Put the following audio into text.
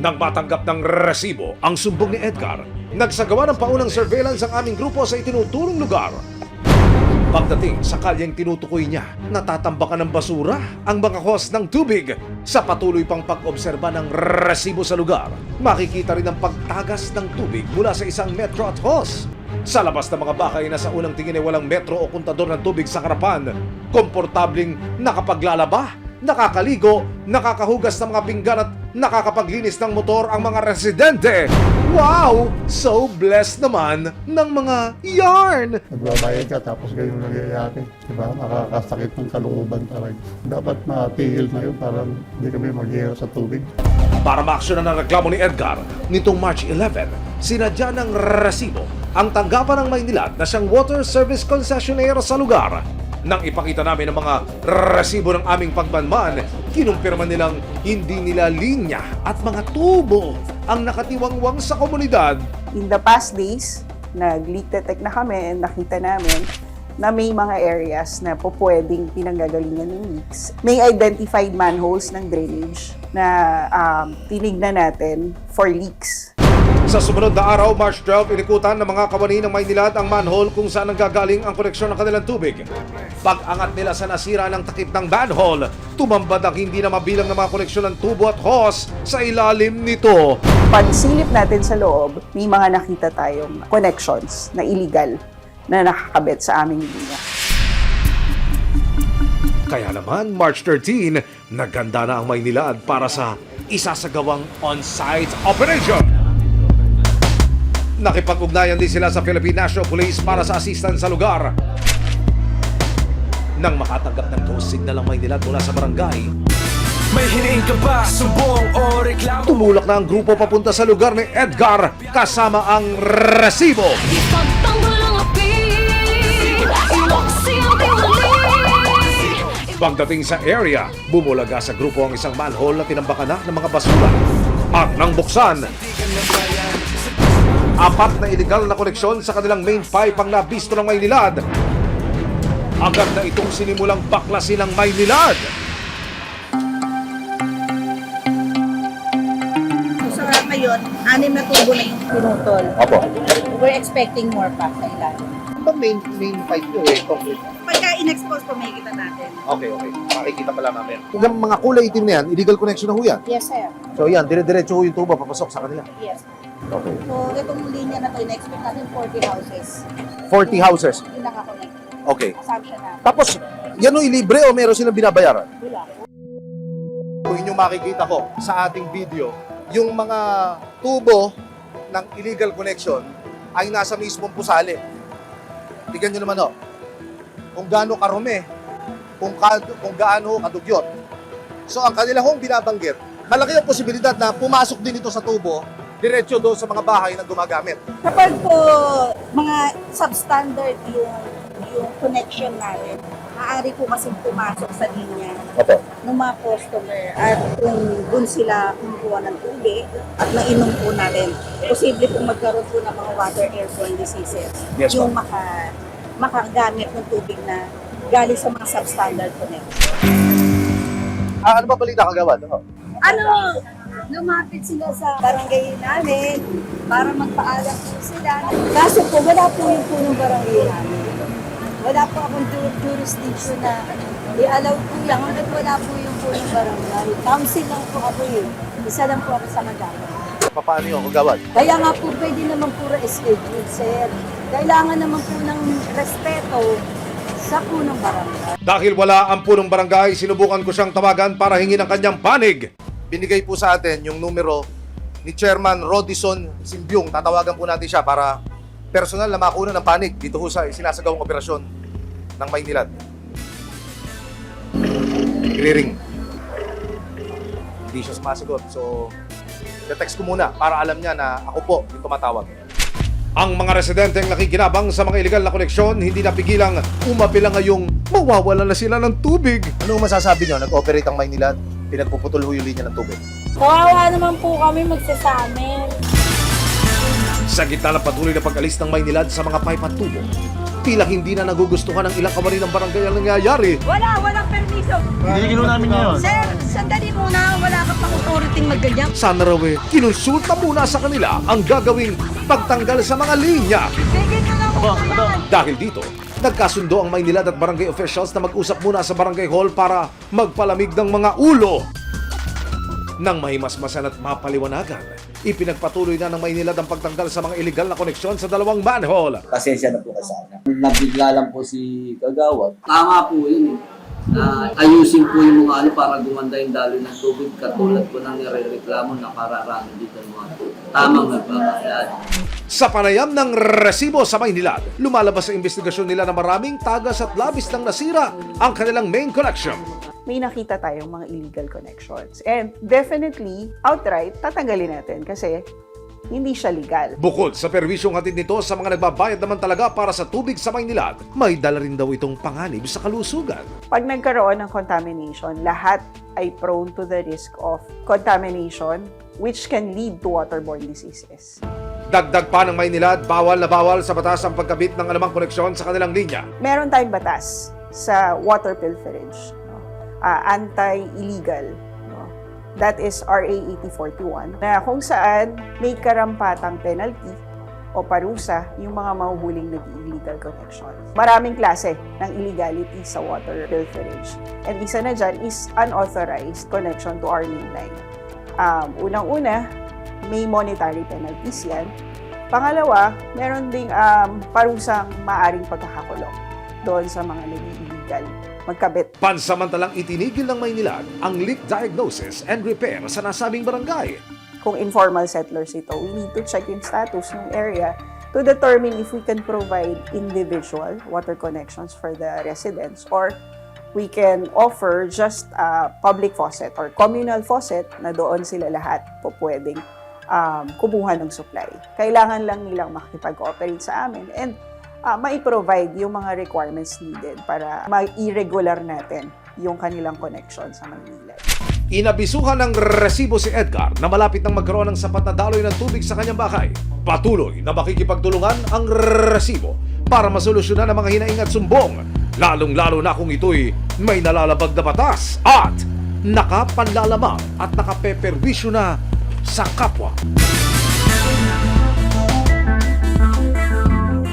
Nang matanggap ng resibo ang sumbong ni Edgar, nagsagawa ng paunang surveillance ang aming grupo sa itinuturong lugar. Pagdating sa kalyeng tinutukoy niya, natatambakan ng basura ang mga hose ng tubig. Sa patuloy pang pag-obserba ng resibo sa lugar, makikita rin ang pagtagas ng tubig mula sa isang metro at hose. Sa labas ng mga bahay na sa unang tingin ay walang metro o kontador ng tubig sa harapan, komportabling nakapaglalaba, nakakaligo, nakakahugas ng mga pinggan at nakakapaglinis ng motor ang mga residente. Wow! So blessed naman ng mga yarn! Nagbabayad ka tapos ganyan nangyayari. Diba? Nakakasakit ng kalooban talaga. Dapat matigil na yun para hindi kami maghihirap sa tubig. Para maaksyonan ang reklamo ni Edgar, nitong March 11, sinadya ng resibo ang tanggapan ng Maynilad na siyang water service concessionaire sa lugar. Nang ipakita namin ang mga resibo ng aming pagmanman, kinumpirma nilang hindi nila linya at mga tubo ang nakatiwangwang sa komunidad. In the past days, nag-leak detect na kami and nakita namin na may mga areas na po pwedeng pinanggagalingan ng leaks. May identified manholes ng drainage na tinignan natin for leaks. Sa sumunod na araw, March 12, inikutan ng mga kawani ng Maynilad ang manhole kung saan nanggagaling ang koneksyon ng kanilang tubig. Pag-angat nila sa nasira ng takip ng manhole, tumambad ang hindi na mabilang ng mga koneksyon ng tubo at hose sa ilalim nito. Pagsilip natin sa loob, may mga nakita tayong connections na illegal na nakakabit sa aming linya. Kaya naman, March 13, naganda na ang Maynilad para sa isasagawang on-site operation. Nakipag-ugnayan din sila sa Philippine National Police para sa assistance sa lugar. Nang makatanggap ng ghost signal ang Maynilad mula sa barangay, may hiniing ka ba, sumbong o reklamo? tumulak na ang grupo papunta sa lugar ni Edgar kasama ang resibo. Ipagtanggol ang api, iwaksi ang tiwali. Pagdating sa area, bumulaga sa grupo ang isang manhole na tinambakan na ng mga basura. At nang buksan, 4 na illegal na koneksyon sa kanilang main pipe ang nabisto ng Maynilad. Agad na itong sinimulang baklasin ng Maynilad. So ngayon, 6 na tubo na yung pinutol. Opo. We're expecting more pa sa ilalim. Ang main pipe nyo concrete. Pagka in-expose po, makikita natin. Okay. Makikita pala namin. Yung mga kulay itim na yan, illegal connection na ho yan. Yes, sir. So yan, dire-diretso ho yung tuba papasok sa kanila. Yes. Okay. So, itong linya na to, in-expect natin 40 houses. 40 houses. Yung nakakonect. Okay. Assumption na. Tapos, yan o ilibre o meron silang binabayaran? Wala. Kung inyong makikita ko sa ating video, yung mga tubo ng illegal connection ay nasa mismong pusali. Tignan nyo naman o. Kung gaano karumi, kung gaano kadugyot. So ang kanila hong binabanggit, malaki ang posibilidad na pumasok din ito sa tubo, diretso doon sa mga bahay na gumagamit. Kapag po, mga substandard yung connection natin, maaari po kasing pumasok sa linya ng mga customer at kung dun sila kumukuha ng tubig at mainom po natin, posible po magkaroon po ng mga water airborne diseases. Yes, yung makagamit ng tubig na galing sa mga substandard connection. Ano ba balita kagawad? Lumapit sila sa barangay namin para magpaalam po sila. Kaso po, wala po yung punong barangay namin. Wala po akong jurisdiction na i-allow po yan hanggat wala po yung punong barangay. Council lang po ako yun. Isa lang po ako sa magagawa. Paano yung kagawad? Kaya nga po pwede naman puro schedule, sir. Kailangan naman po ng respeto sa punong barangay. Dahil wala ang punong barangay, sinubukan ko siyang tawagan para hingin ang kanyang panig. Binigay po sa atin yung numero ni Chairman Rodison Simbyong. Tatawagan po natin siya para personal na makuna ng panig dito ho sa sinasagawang operasyon ng Maynilad. Nagre-ring. Hindi siya sumasagot. So, text ko muna para alam niya na ako po yung tumatawag. Ang mga residenteng nakikinabang sa mga illegal na koneksyon, hindi napigilang umapila ngayong mawawala na sila ng tubig. Ano masasabi niyo? Nag-operate ang Maynilad? Pinagpuputol ho yung linya ng tubig. Kawawa naman po kami magsasamin. Sa gitna ng patuloy na pag-alis ng Maynilad sa mga pipe at tubo, tila hindi na nagugustuhan ng ilang kawani ng barangay ang nangyayari. Walang permiso. Hindi ginawa namin yun. Sir, Sandali muna, wala ka pang authority magganyan. Sana raw kinonsulta muna sa kanila ang gagawing pagtanggal sa mga linya. Bigyan mo lang ako. Dahil dito, nagkasundo ang Maynilad at barangay officials na mag-usap muna sa barangay hall para magpalamig ng mga ulo. Nang mahimasmasan at mapaliwanagan, ipinagpatuloy na ng Maynilad ang pagtanggal sa mga illegal na koneksyon sa dalawang manhole. Pasensya na po kasama. Nabigla lang po si Kagawad. Tama po yun eh. Ayusin po yung mga ano para gumanda yung daloy ng tubig katulad po ng nire-reklamo na pararami dito ng mga tamang nagbabayad. Sa panayam ng resibo sa Maynilad, lumalabas sa investigasyon nila na maraming tagas at labis nang nasira ang kanilang main connection. May nakita tayong mga illegal connections. And definitely, outright, tatanggalin natin kasi hindi siya legal. Bukod sa perwisyong hatid nito sa mga nagbabayad naman talaga para sa tubig sa Maynilad, may dala rin daw itong panganib sa kalusugan. Pag nagkaroon ng contamination, lahat ay prone to the risk of contamination which can lead to waterborne diseases. Dagdag pa ng Maynilad, bawal na bawal sa batas ang pagkabit ng anumang koneksyon sa kanilang linya. Meron tayong batas sa water pilferage, anti-illegal. That is RA 8041 na kung saan may karampatang penalty o parusa yung mga mahuhuling nag-illegal connection. Maraming klase ng illegality sa water pilferage. And isa na dyan is unauthorized connection to our mainline. Unang-una, may monetary penalties yan. Pangalawa, meron ding parusang maaring pagkakakulong doon sa mga nag-illegal magkabit. Pansamantalang itinigil ng Maynilad ang leak diagnosis and repair sa nasabing barangay. Kung informal settlers ito, we need to check yung status ng area to determine if we can provide individual water connections for the residents or we can offer just a public faucet or communal faucet na doon sila lahat po pwedeng kumuha ng supply. Kailangan lang nilang makipag-cooperate sa amin and mai-provide yung mga requirements needed para ma-irregular natin yung kanilang connection sa Maynila. Inabisuhan ng resibo si Edgar na malapit nang magkaroon ng sapat na daloy ng tubig sa kanyang bahay. Patuloy na makikipagtulungan ang resibo para masolusyonan ang mga hinaing at sumbong, lalong-lalo na kung ito'y may nalalabag na batas at nakapanlalamang at nakapeperwisyo na sa kapwa.